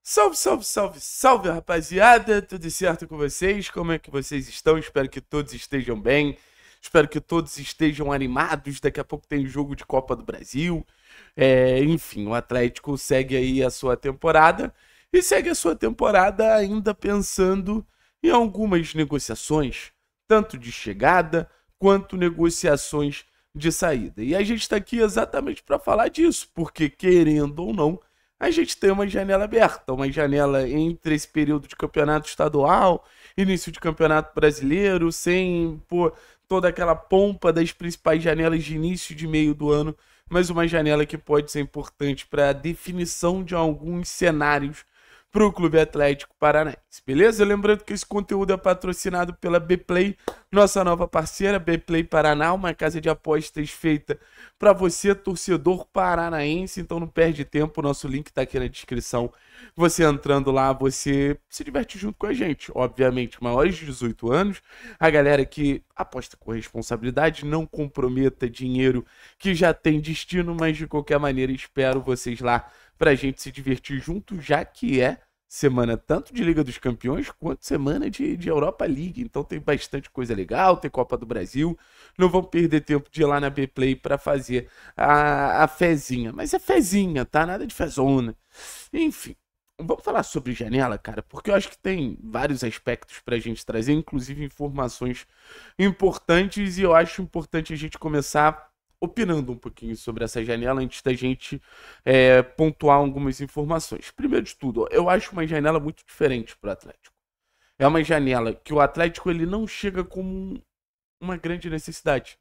Salve, salve, salve, salve, rapaziada! Tudo certo com vocês? Como é que vocês estão? Espero que todos estejam bem. Espero que todos estejam animados. Daqui a pouco tem jogo de Copa do Brasil. Enfim, o Atlético segue aí a sua temporada e segue a sua temporada ainda pensando em algumas negociações, tanto de chegada quanto negociações de saída. E a gente está aqui exatamente para falar disso, porque querendo ou não, a gente tem uma janela aberta, uma janela entre esse período de campeonato estadual, início de campeonato brasileiro, sem toda aquela pompa das principais janelas de início e de meio do ano, mas uma janela que pode ser importante para a definição de alguns cenários para o Clube Atlético Paranaense, beleza? Lembrando que esse conteúdo é patrocinado pela Bplay, nossa nova parceira, Bplay Paraná, uma casa de apostas feita para você, torcedor paranaense, então não perde tempo, o nosso link está aqui na descrição. Você entrando lá, você se diverte junto com a gente, obviamente, maiores de 18 anos, a galera que aposta com responsabilidade, não comprometa dinheiro que já tem destino, mas de qualquer maneira espero vocês lá pra gente se divertir junto, já que é semana tanto de Liga dos Campeões quanto semana de Europa League. Então tem bastante coisa legal, tem Copa do Brasil. Não vão perder tempo de ir lá na Bplay para fazer a fezinha. Mas é fezinha, tá? Nada de fezona. Enfim, vamos falar sobre janela, cara, porque eu acho que tem vários aspectos pra gente trazer, inclusive informações importantes, e eu acho importante a gente começar opinando um pouquinho sobre essa janela antes da gente pontuar algumas informações. Primeiro de tudo, eu acho uma janela muito diferente para o Atlético. É uma janela que o Atlético ele não chega com uma grande necessidade.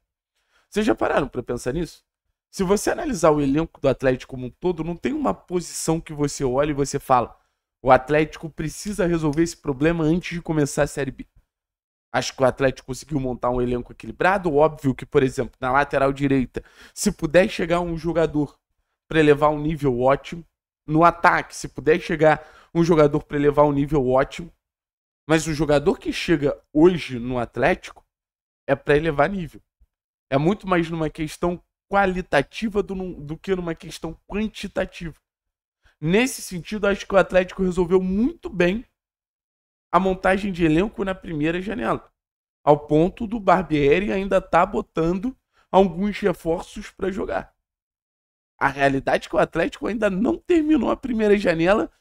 Vocês já pararam para pensar nisso? Se você analisar o elenco do Atlético como um todo, não tem uma posição que você olha e você fala: o Atlético precisa resolver esse problema antes de começar a Série B. Acho que o Atlético conseguiu montar um elenco equilibrado. Óbvio que, por exemplo, na lateral direita, se puder chegar um jogador para elevar um nível ótimo. No ataque, se puder chegar um jogador para elevar um nível ótimo. Mas o jogador que chega hoje no Atlético é para elevar nível. É muito mais numa questão qualitativa do que numa questão quantitativa. Nesse sentido, acho que o Atlético resolveu muito bem a montagem de elenco na primeira janela, ao ponto do Barbieri ainda tá botando alguns reforços para jogar. A realidade é que o Atlético ainda não terminou a primeira janela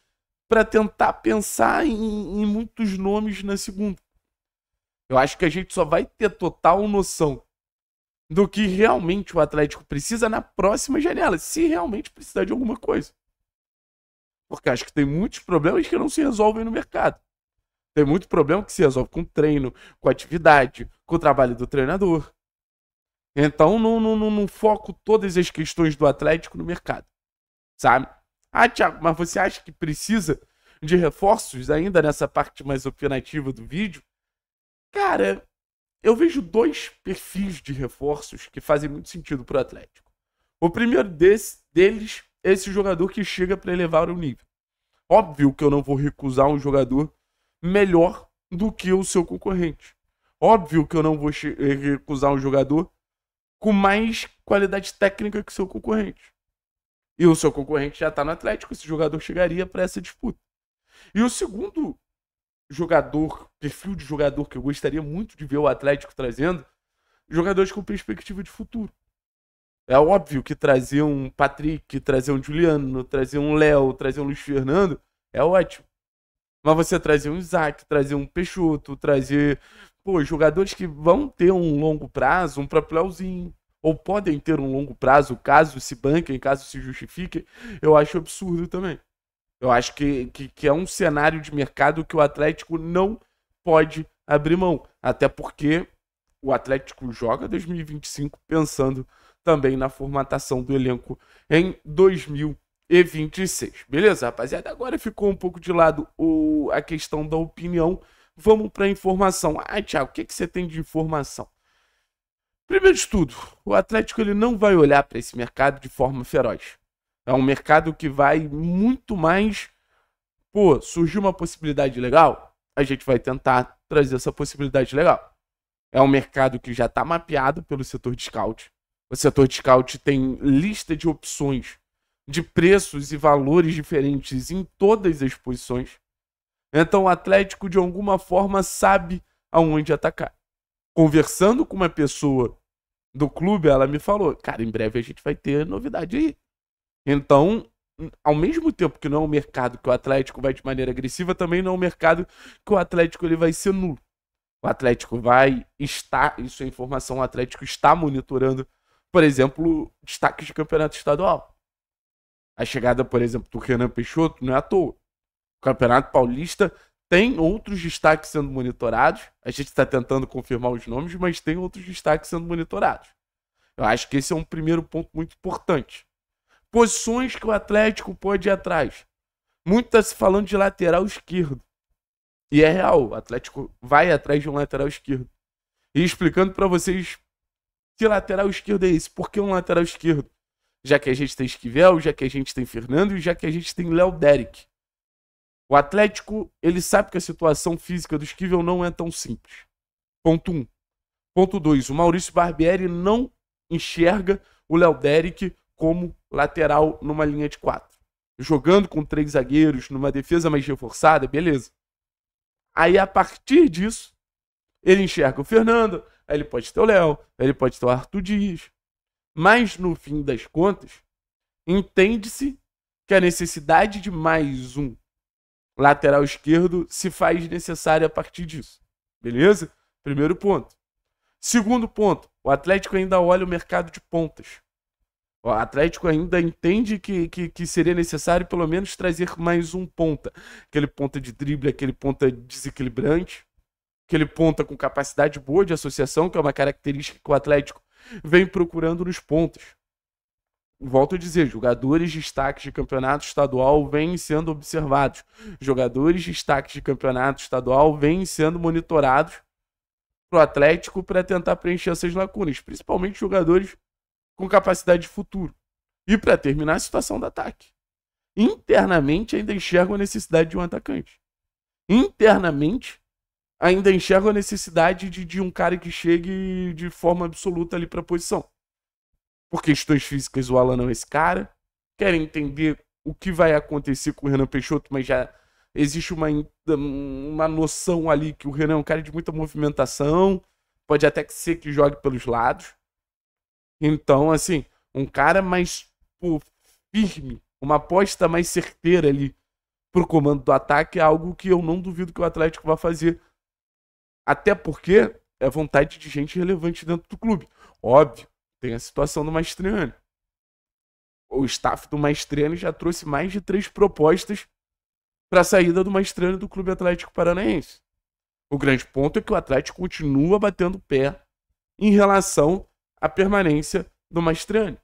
para tentar pensar em muitos nomes na segunda. Eu acho que a gente só vai ter total noção do que realmente o Atlético precisa na próxima janela, se realmente precisar de alguma coisa. Porque acho que tem muitos problemas que não se resolvem no mercado. Tem muito problema que se resolve com treino, com atividade, com o trabalho do treinador. Então não foco todas as questões do Atlético no mercado, sabe? Ah, Thiago, mas você acha que precisa de reforços ainda nessa parte mais opinativa do vídeo? Cara, eu vejo dois perfis de reforços que fazem muito sentido para o Atlético. O primeiro deles é esse jogador que chega para elevar o nível. Óbvio que eu não vou recusar um jogador melhor do que o seu concorrente. Óbvio que eu não vou recusar um jogador com mais qualidade técnica que o seu concorrente. E o seu concorrente já está no Atlético, esse jogador chegaria para essa disputa. E o segundo jogador, perfil de jogador que eu gostaria muito de ver o Atlético trazendo, jogadores com perspectiva de futuro. É óbvio que trazer um Patrick, trazer um Juliano, trazer um Léo, trazer um Luiz Fernando é ótimo. Mas você trazer um Isaac, trazer um Peixoto, trazer jogadores que vão ter um longo prazo, um próprio Leozinho, ou podem ter um longo prazo, caso se banquem, caso se justifiquem, eu acho absurdo também. Eu acho que é um cenário de mercado que o Atlético não pode abrir mão. Até porque o Atlético joga 2025 pensando também na formatação do elenco em 2026. Beleza, rapaziada? Agora ficou um pouco de lado a questão da opinião. Vamos para a informação. Ah, Thiago, o que você tem de informação? Primeiro de tudo, o Atlético ele não vai olhar para esse mercado de forma feroz. É um mercado que vai muito mais... surgiu uma possibilidade legal? A gente vai tentar trazer essa possibilidade legal. É um mercado que já está mapeado pelo setor de scout. O setor de scout tem lista de opções de preços e valores diferentes em todas as posições. Então o Atlético, de alguma forma, sabe aonde atacar. Conversando com uma pessoa do clube, ela me falou, cara, em breve a gente vai ter novidade aí. Então, ao mesmo tempo que não é um mercado que o Atlético vai de maneira agressiva, também não é um mercado que o Atlético ele vai ser nulo. O Atlético vai estar, isso é informação, o Atlético está monitorando, por exemplo, destaques de campeonato estadual. A chegada, por exemplo, do Renan Peixoto não é à toa. O Campeonato Paulista tem outros destaques sendo monitorados. A gente está tentando confirmar os nomes, mas tem outros destaques sendo monitorados. Eu acho que esse é um primeiro ponto muito importante. Posições que o Atlético pode ir atrás. Muito está se falando de lateral esquerdo. E é real, o Atlético vai atrás de um lateral esquerdo. E explicando para vocês que lateral esquerdo é esse. Por que um lateral esquerdo? Já que a gente tem Esquivel, já que a gente tem Fernando e já que a gente tem Léo Derick. O Atlético, ele sabe que a situação física do Esquivel não é tão simples. Ponto 1. Ponto 2. O Maurício Barbieri não enxerga o Léo Derick como lateral numa linha de 4. Jogando com 3 zagueiros, numa defesa mais reforçada, beleza. Aí, a partir disso, ele enxerga o Fernando, aí ele pode ter o Léo, aí ele pode ter o Arthur Dias. Mas, no fim das contas, entende-se que a necessidade de mais um lateral esquerdo se faz necessária a partir disso. Beleza? Primeiro ponto. Segundo ponto, o Atlético ainda olha o mercado de pontas. O Atlético ainda entende que seria necessário pelo menos trazer mais um ponta. Aquele ponta de drible, aquele ponta desequilibrante, aquele ponta com capacidade boa de associação, que é uma característica que o Atlético vem procurando nos pontas. Volto a dizer, jogadores de destaques de campeonato estadual vêm sendo observados. Jogadores de destaques de campeonato estadual vêm sendo monitorados para o Atlético para tentar preencher essas lacunas, principalmente jogadores com capacidade de futuro. E para terminar, a situação do ataque. Internamente ainda enxergam a necessidade de um atacante. Internamente ainda enxergam a necessidade de um cara que chegue de forma absoluta ali para a posição. Por questões físicas, o Alan não é esse cara. Querem entender o que vai acontecer com o Renan Peixoto, mas já existe uma noção ali que o Renan é um cara de muita movimentação. Pode até ser que jogue pelos lados. Então, assim, um cara mais firme, uma aposta mais certeira ali pro comando do ataque é algo que eu não duvido que o Atlético vai fazer. Até porque é vontade de gente relevante dentro do clube. Óbvio, tem a situação do Mastriani. O staff do Mastriani já trouxe mais de 3 propostas para a saída do Mastriani do Clube Atlético Paranaense. O grande ponto é que o Atlético continua batendo pé em relação à permanência do Mastriani.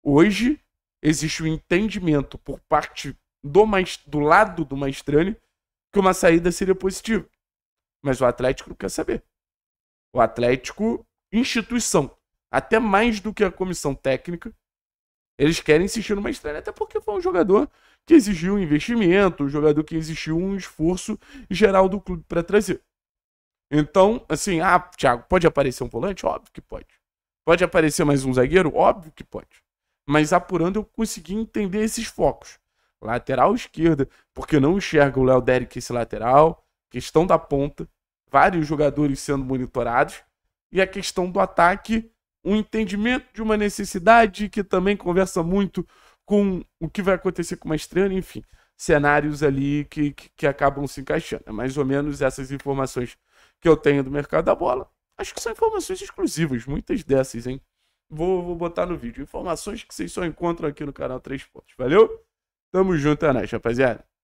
Hoje, existe um entendimento por parte do lado do Mastriani que uma saída seria positiva. Mas o Atlético não quer saber. O Atlético, instituição, até mais do que a comissão técnica, eles querem insistir no Mastriani, até porque foi um jogador que exigiu um investimento, um jogador que exigiu um esforço geral do clube para trazer. Então, assim, Thiago, pode aparecer um volante? Óbvio que pode. Pode aparecer mais um zagueiro? Óbvio que pode. Mas apurando eu consegui entender esses focos. Lateral esquerda, porque não enxerga o Léo Derick esse lateral, questão da ponta, vários jogadores sendo monitorados, e a questão do ataque, um entendimento de uma necessidade que também conversa muito com o que vai acontecer com o Mastriani, enfim, cenários ali que acabam se encaixando. É mais ou menos essas informações que eu tenho do mercado da bola. Acho que são informações exclusivas, muitas dessas, hein? Vou botar no vídeo. Informações que vocês só encontram aqui no canal 3 Pontos. Valeu? Tamo junto, é nóis, rapaziada.